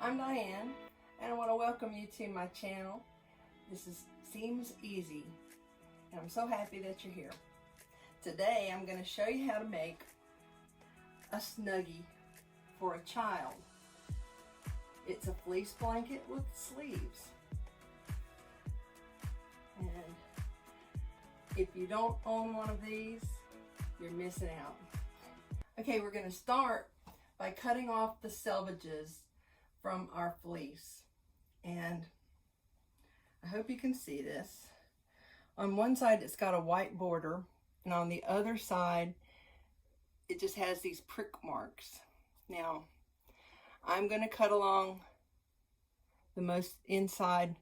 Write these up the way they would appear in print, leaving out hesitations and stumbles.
I'm Diane, and I want to welcome you to my channel. This Seems Easy, and I'm so happy that you're here. Today I'm going to show you how to make a Snuggie for a child. It's a fleece blanket with sleeves. And if you don't own one of these, you're missing out. Okay, we're going to start by cutting off the selvages from our fleece. And I hope you can see this. On one side it's got a white border, and on the other side it just has these prick marks. Now I'm going to cut along the most inside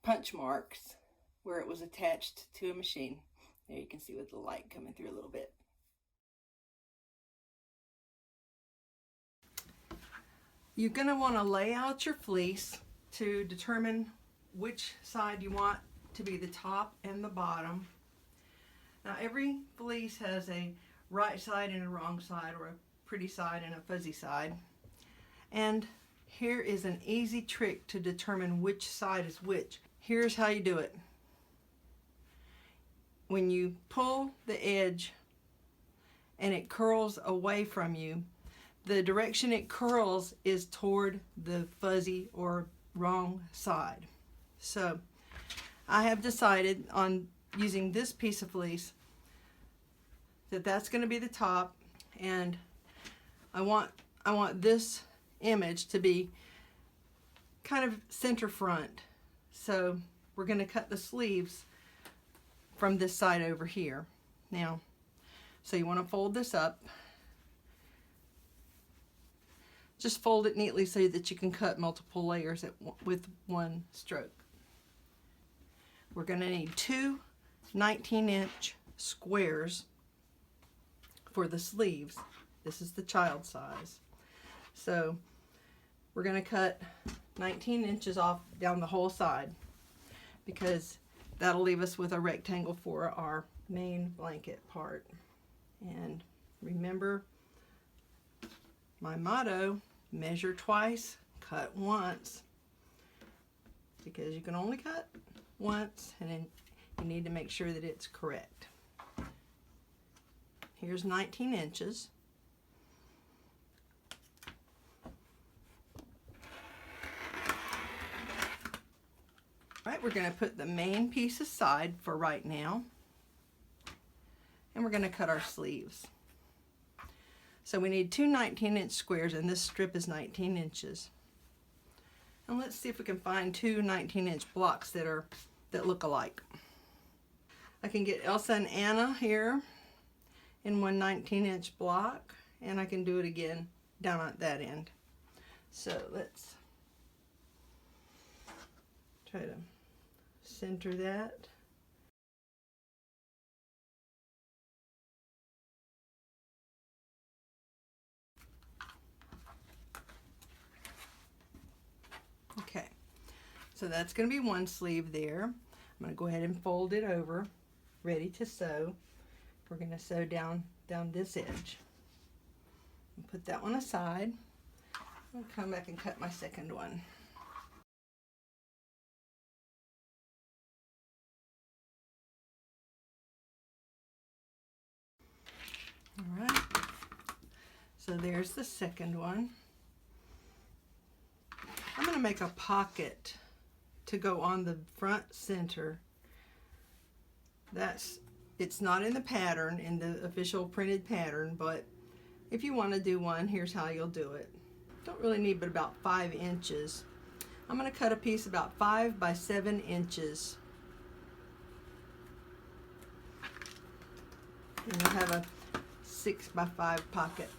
punch marks where it was attached to a machine. There you can see with the light coming through a little bit. You're going to want to lay out your fleece to determine which side you want to be the top and the bottom. Now every fleece has a right side and a wrong side, or a pretty side and a fuzzy side. And here is an easy trick to determine which side is which. Here's how you do it. When you pull the edge and it curls away from you, the direction it curls is toward the fuzzy or wrong side. So I have decided on using this piece of fleece that that's going to be the top, and I want this image to be kind of center front. So we're going to cut the sleeves from this side over here. Now, so you want to fold this up. Just fold it neatly so that you can cut multiple layers with one stroke. We're going to need two 19-inch squares for the sleeves. This is the child size. So we're going to cut 19 inches off down the whole side, because that'll leave us with a rectangle for our main blanket part. And remember my motto: measure twice, cut once, because you can only cut once, and then you need to make sure that it's correct. Here's 19 inches. All right, we're going to put the main piece aside for right now, and we're going to cut our sleeves. So we need two 19-inch squares, and this strip is 19 inches. And let's see if we can find two 19-inch blocks that look alike. I can get Elsa and Anna here in one 19-inch block, and I can do it again down at that end. So let's try to center that. Okay, so that's going to be one sleeve there. I'm going to go ahead and fold it over, ready to sew. We're going to sew down this edge. And put that one aside. I'll come back and cut my second one. All right, so there's the second one. I'm going to make a pocket to go on the front center. It's not in the pattern, in the official printed pattern, but if you want to do one, here's how you'll do it. Don't really need but about 5 inches. I'm going to cut a piece about 5 by 7 inches. And you'll have a 6 by 5 pocket.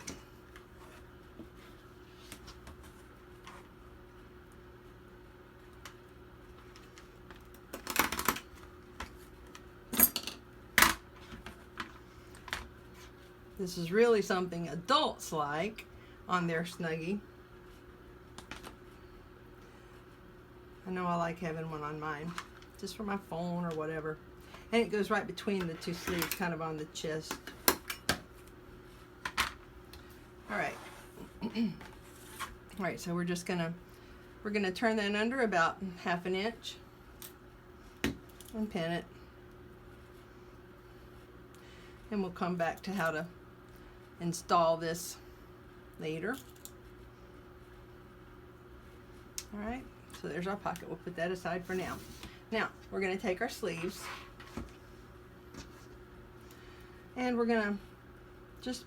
This is really something adults like on their Snuggie. I know I like having one on mine, just for my phone or whatever. And it goes right between the two sleeves, kind of on the chest. All right. All right, so we're just gonna We're going to turn that under about 1/2 inch and pin it. And we'll come back to how to install this later. All right, so there's our pocket. We'll put that aside for now. Now, we're going to take our sleeves and we're going to just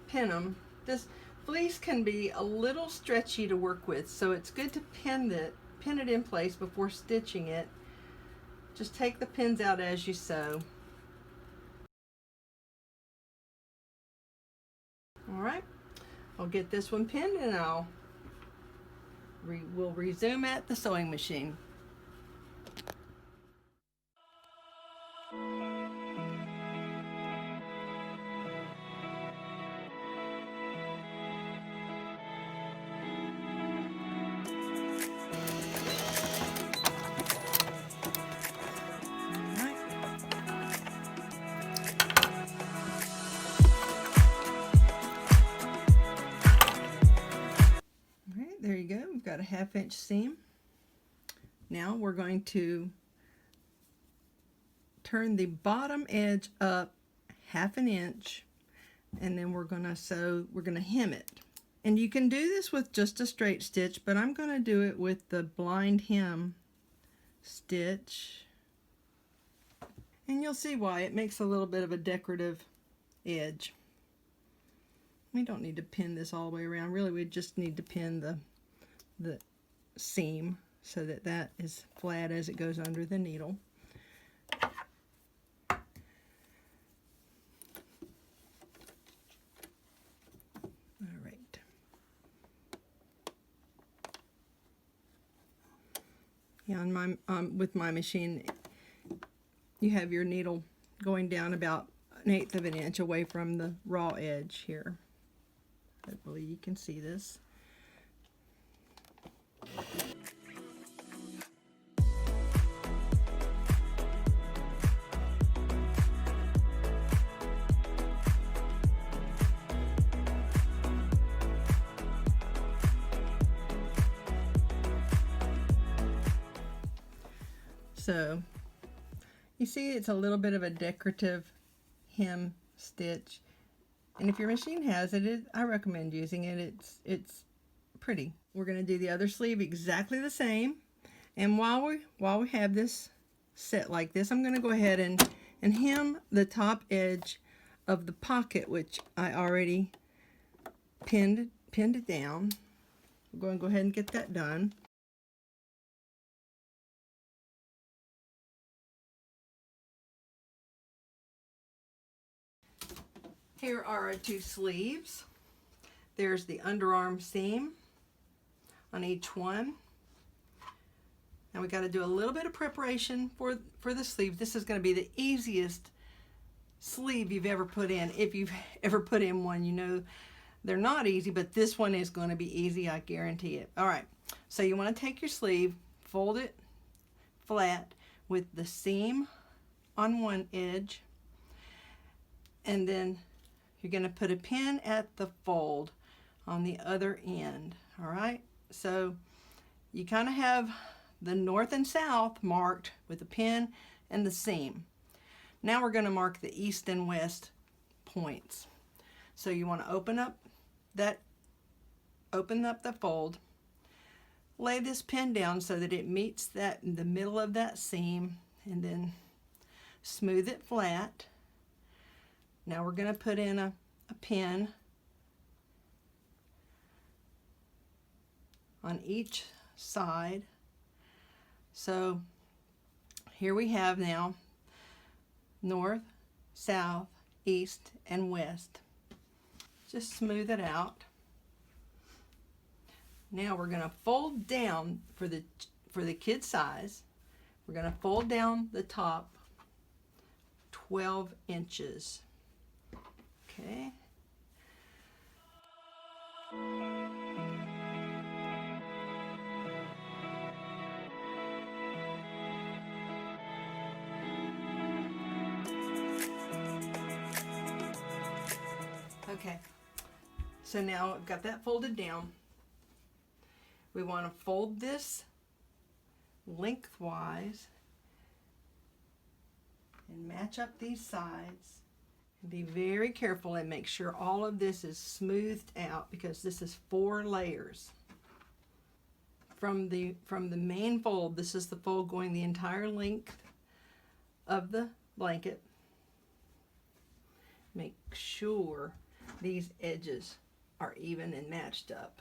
pin them. This fleece can be a little stretchy to work with, so it's good to pin it in place before stitching it. Just take the pins out as you sew. All right, I'll get this one pinned and we'll resume at the sewing machine. There you go. We've got a 1/2 inch seam. Now we're going to turn the bottom edge up 1/2 inch, and then we're going to hem it. And you can do this with just a straight stitch, but I'm going to do it with the blind hem stitch. And you'll see why. It makes a little bit of a decorative edge. We don't need to pin this all the way around. Really, we just need to pin the seam so that that is flat as it goes under the needle. All right. Yeah, on my with my machine, you have your needle going down about 1/8 of an inch away from the raw edge here. Hopefully you can see this. So you see it's a little bit of a decorative hem stitch, and if your machine has it, I recommend using it. It's pretty. We're going to do the other sleeve exactly the same, and while we have this set like this, I'm going to go ahead and hem the top edge of the pocket, which I already pinned it down. We're going to go ahead and get that done. Here are our 2 sleeves. There's the underarm seam on each one. Now we got to do a little bit of preparation for the sleeve. This is going to be the easiest sleeve you've ever put in. If you've ever put in one, you know they're not easy, but this one is going to be easy, I guarantee it. All right, so you want to take your sleeve, fold it flat with the seam on one edge, and then you're going to put a pin at the fold on the other end. All right, so you kind of have the north and south marked with the pin and the seam. Now we're going to mark the east and west points. So you want to open up the fold, lay this pin down so that it meets that in the middle of that seam, and then smooth it flat. Now we're going to put in a pin on each side. So here we have now north, south, east, and west. Just smooth it out. Now we're going to fold down for the kid size. We're going to fold down the top 12 inches. Okay. Okay, so now I've got that folded down. We want to fold this lengthwise and match up these sides. And be very careful and make sure all of this is smoothed out because this is 4 layers. From the main fold, this is the fold going the entire length of the blanket. Make sure these edges are even and matched up.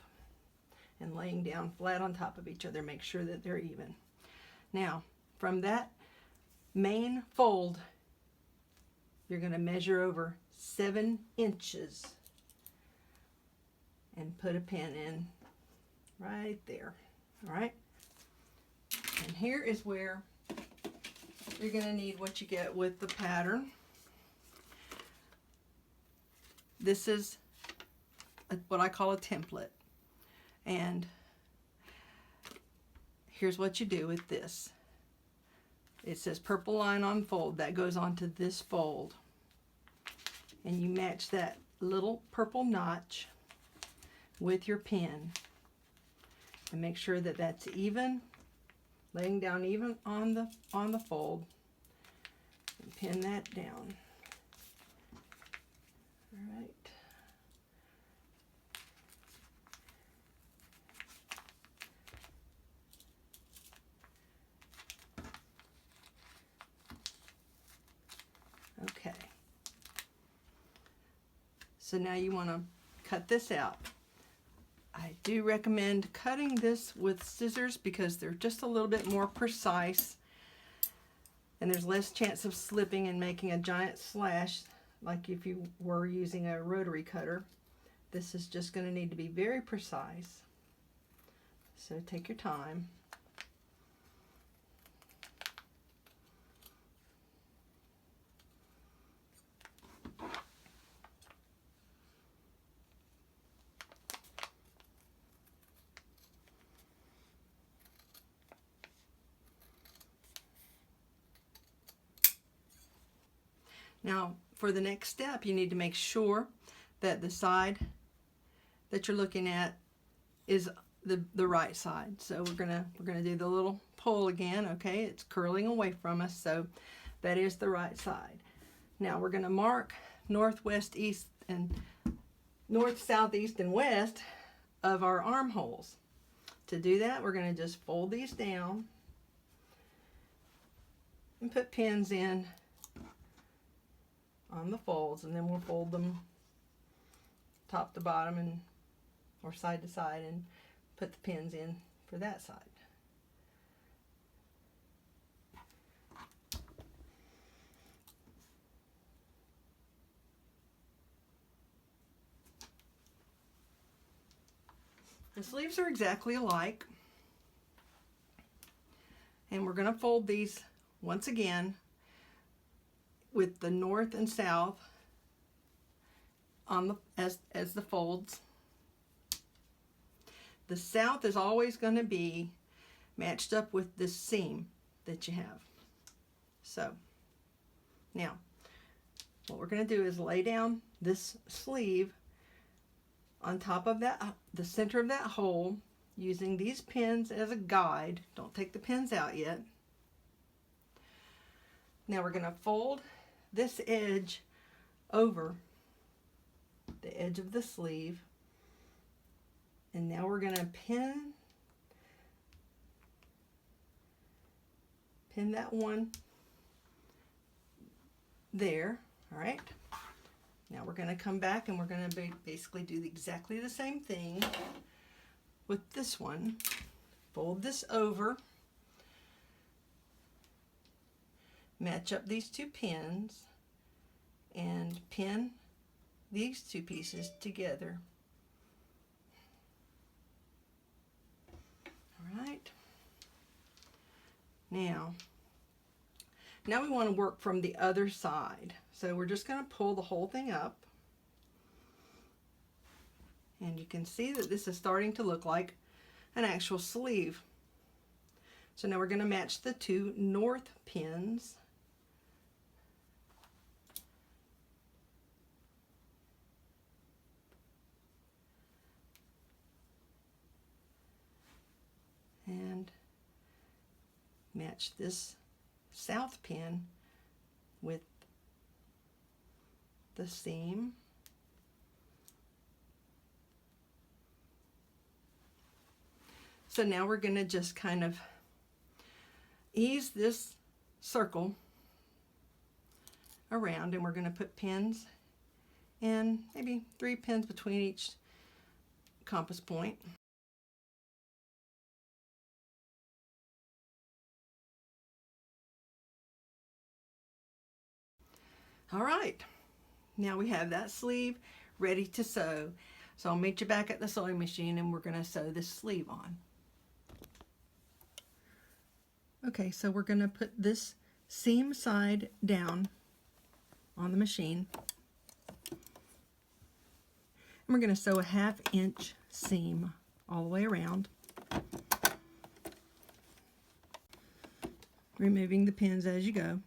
And laying down flat on top of each other, make sure that they're even. Now, from that main fold, you're going to measure over 7 inches and put a pin in right there. All right? And here is where you're going to need what you get with the pattern. This is what I call a template. And here's what you do with this. It says purple line on fold. That goes onto this fold. And you match that little purple notch with your pin. And make sure that that's even, laying down even on the fold. And pin that down. All right. Okay. So now you want to cut this out. I do recommend cutting this with scissors because they're just a little bit more precise and there's less chance of slipping and making a giant slash like if you were using a rotary cutter. This is just going to need to be very precise. So take your time. Now, for the next step, you need to make sure that the side that you're looking at is the right side. So we're gonna do the little pull again. Okay, it's curling away from us, so that is the right side. Now we're gonna mark north, west, east, and north, south, east, and west of our armholes. To do that, we're gonna just fold these down and put pins in on the folds, and then we'll fold them top to bottom and or side to side and put the pins in for that side. The sleeves are exactly alike, and we're going to fold these once again with the north and south on the as the folds. The south is always going to be matched up with this seam that you have. So now what we're going to do is lay down this sleeve on top of that, the center of that hole, using these pins as a guide. Don't take the pins out yet. Now we're going to fold this edge over the edge of the sleeve, and now we're going to pin that one there. All right, now we're going to come back and we're going to basically do exactly the same thing with this one. Fold this over, match up these two pins, and pin these two pieces together. All right. Now we want to work from the other side. So we're just going to pull the whole thing up. And you can see that this is starting to look like an actual sleeve. So now we're going to match the two north pins. match this south pin with the seam. So now we're going to just kind of ease this circle around, and we're going to put pins in, maybe 3 pins between each compass point. All right, now we have that sleeve ready to sew. So I'll meet you back at the sewing machine and we're going to sew this sleeve on. Okay, so we're going to put this seam side down on the machine. And we're going to sew a 1/2 inch seam all the way around, removing the pins as you go.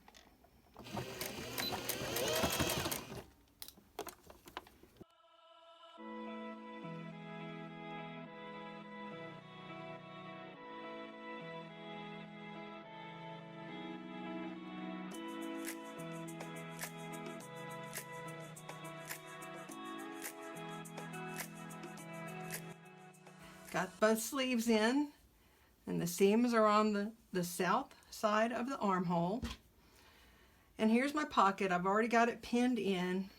Got both sleeves in, and the seams are on the south side of the armhole. And here's my pocket. I've already got it pinned in.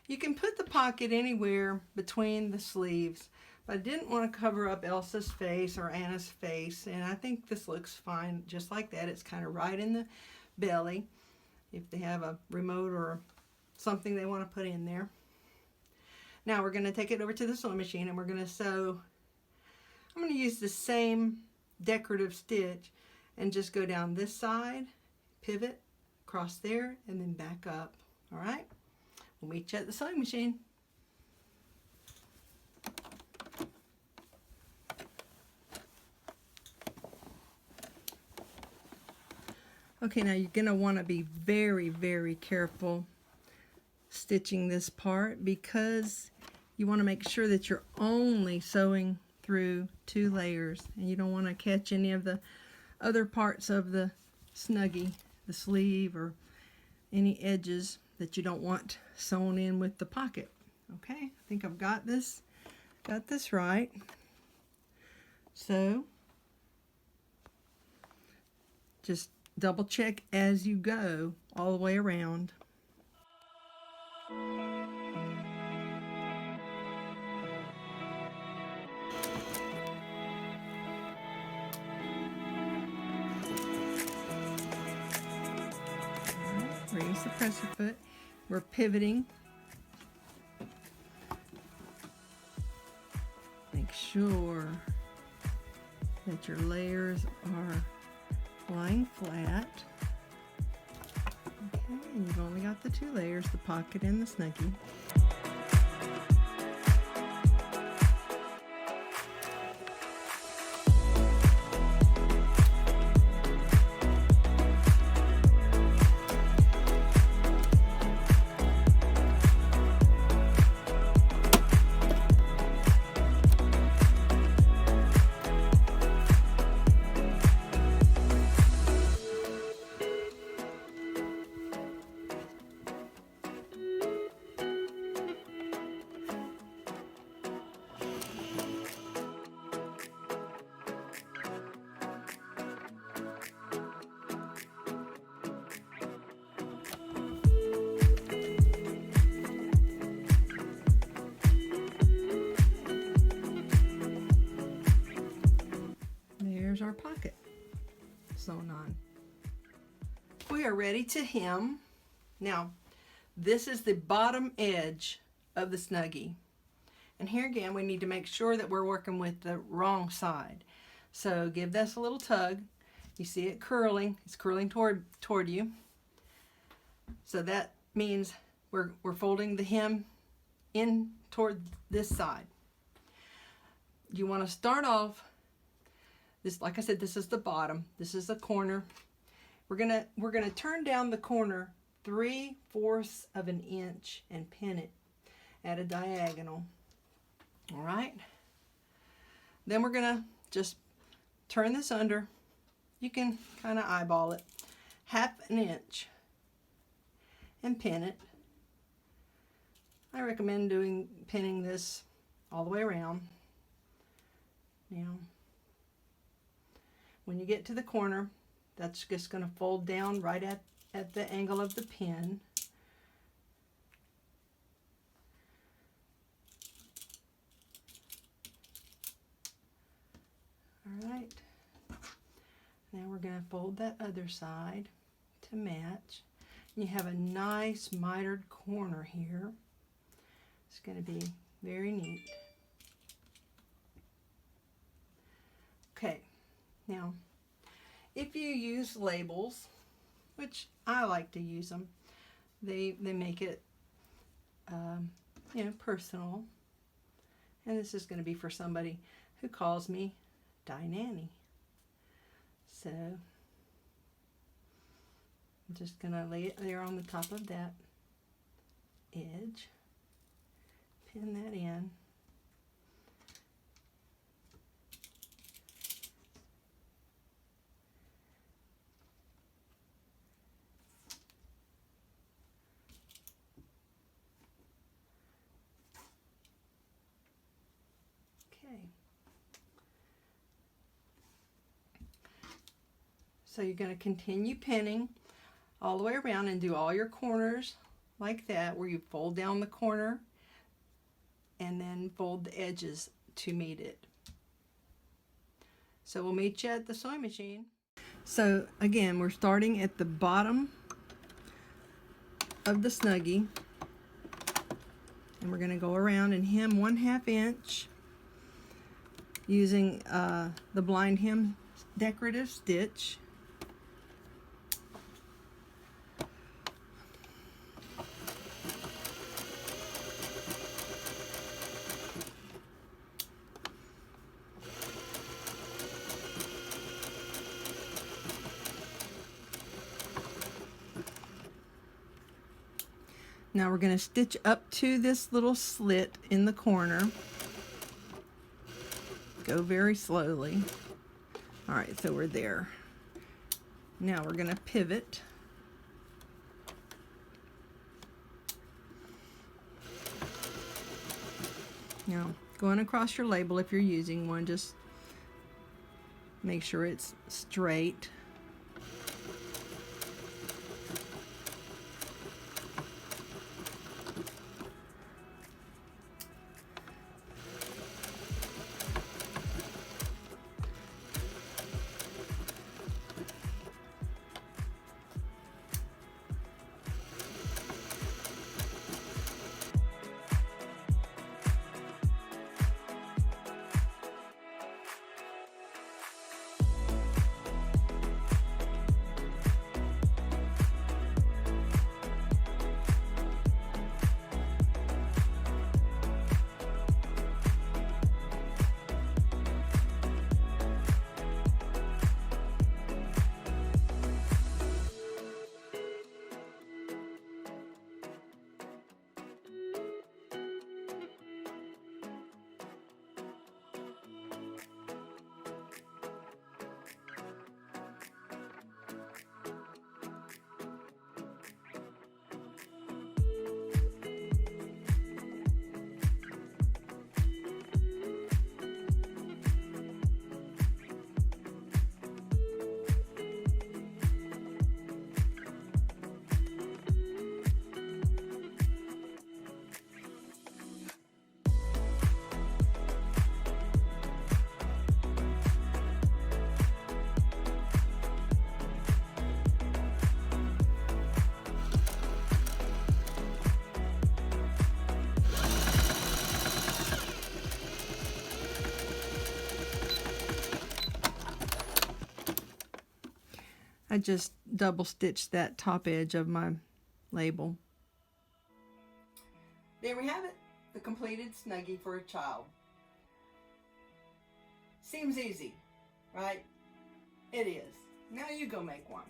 You can put the pocket anywhere between the sleeves, but I didn't want to cover up Elsa's face or Anna's face, and I think this looks fine just like that. It's kind of right in the belly if they have a remote or something they want to put in there. Now we're going to take it over to the sewing machine and we're going to sew. I'm going to use the same decorative stitch and just go down this side, pivot, across there, and then back up. All right? We'll meet you at the sewing machine. Okay, now you're going to want to be very, very careful stitching this part because you want to make sure that you're only sewing through 2 layers, and you don't want to catch any of the other parts of the Snuggie, the sleeve, or any edges that you don't want sewn in with the pocket. Okay, I think I've got this right. So just double check as you go all the way around. Raise the presser foot. We're pivoting. Make sure that your layers are lying flat. Okay, and you've only got the 2 layers, the pocket and the Snuggie. There's our pocket sewn on. We are ready to hem. Now, this is the bottom edge of the Snuggie. And here again, we need to make sure that we're working with the wrong side. So give this a little tug. You see it curling. It's curling toward you. So that means we're folding the hem in toward this side. You want to start off this, like I said, this is the bottom. This is the corner. We're gonna turn down the corner 3/4 of an inch and pin it at a diagonal. All right. Then we're gonna just turn this under you can kind of eyeball it, 1/2 inch, and pin it. I recommend pinning this all the way around. Now, when you get to the corner, that's just going to fold down right at the angle of the pin. All right. Now we're going to fold that other side to match. You have a nice mitered corner here. It's going to be very neat. Okay, now if you use labels, which I like to use them, they make it you know, personal. And this is going to be for somebody who calls me DiNanny. So I'm just going to lay it there on the top of that edge, pin that in. Okay. So you're going to continue pinning all the way around and do all your corners like that, where you fold down the corner and then fold the edges to meet it. So we'll meet you at the sewing machine. So again, we're starting at the bottom of the Snuggie, and we're going to go around and hem 1/2 inch using the blind hem decorative stitch. Now we're going to stitch up to this little slit in the corner. Go very slowly. All right, so we're there. Now we're going to pivot. Now, going across your label, if you're using one, just make sure it's straight. I just double stitched that top edge of my label. There we have it, the completed Snuggie for a child. Seems easy, right? It is. Now you go make one.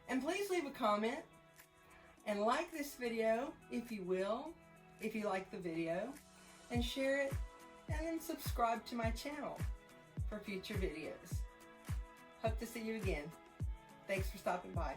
And please leave a comment and like this video if you will, if you like the video, and share it, and then subscribe to my channel for future videos. Hope to see you again. Thanks for stopping by.